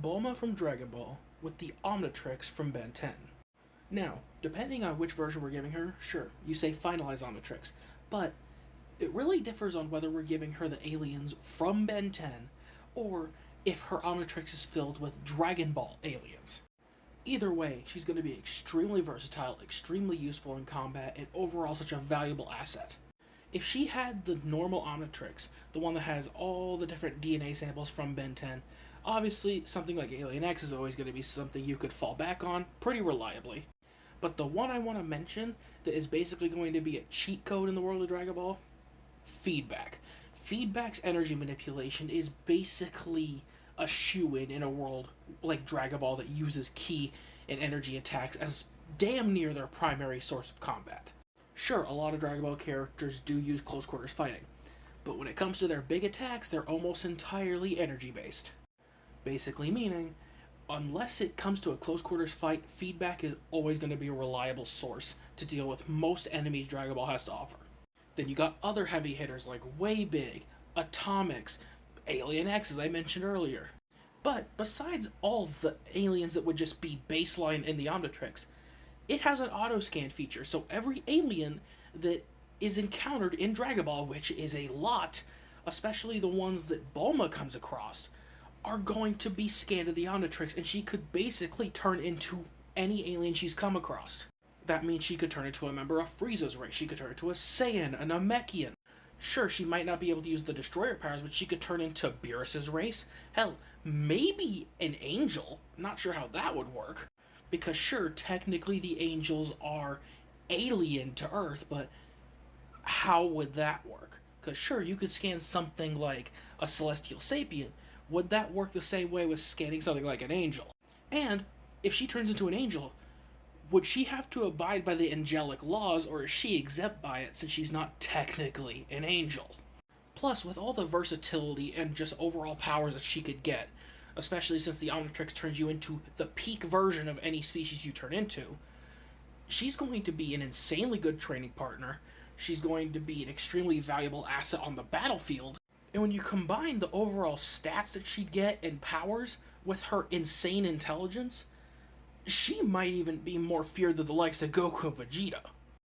Bulma from Dragon Ball with the Omnitrix from Ben 10. Now, depending on which version we're giving her, sure, you say finalize Omnitrix, but it really differs on whether we're giving her the aliens from Ben 10 or if her Omnitrix is filled with Dragon Ball aliens. Either way, she's going to be extremely versatile, extremely useful in combat, and overall such a valuable asset. If she had the normal Omnitrix, the one that has all the different DNA samples from Ben 10, obviously something like Alien X is always going to be something you could fall back on pretty reliably. But the one I want to mention that is basically going to be a cheat code in the world of Dragon Ball, feedback. Feedback's energy manipulation is basically a shoo-in in a world like Dragon Ball that uses ki and energy attacks as damn near their primary source of combat. Sure, a lot of Dragon Ball characters do use close quarters fighting, but when it comes to their big attacks, they're almost entirely energy based. Basically meaning, unless it comes to a close quarters fight, feedback is always going to be a reliable source to deal with most enemies Dragon Ball has to offer. Then you got other heavy hitters like Way Big, Atomics, Alien X, as I mentioned earlier. But besides all the aliens that would just be baseline in the Omnitrix, it has an auto-scan feature, so every alien that is encountered in Dragon Ball, which is a lot, especially the ones that Bulma comes across, are going to be scanned in the Omnitrix, and she could basically turn into any alien she's come across. That means she could turn into a member of Frieza's race, she could turn into a Saiyan, a Namekian. Sure, she might not be able to use the Destroyer powers, but she could turn into Beerus's race. Hell, maybe an Angel. Not sure how that would work. Because sure, technically the Angels are alien to Earth, but how would that work? Because sure, you could scan something like a Celestial Sapien. Would that work the same way with scanning something like an Angel? And, if she turns into an Angel, would she have to abide by the angelic laws, or is she exempt by it since she's not technically an angel? Plus, with all the versatility and just overall powers that she could get, especially since the Omnitrix turns you into the peak version of any species you turn into, she's going to be an insanely good training partner, she's going to be an extremely valuable asset on the battlefield, and when you combine the overall stats that she'd get and powers with her insane intelligence, she might even be more feared than the likes of Goku and Vegeta.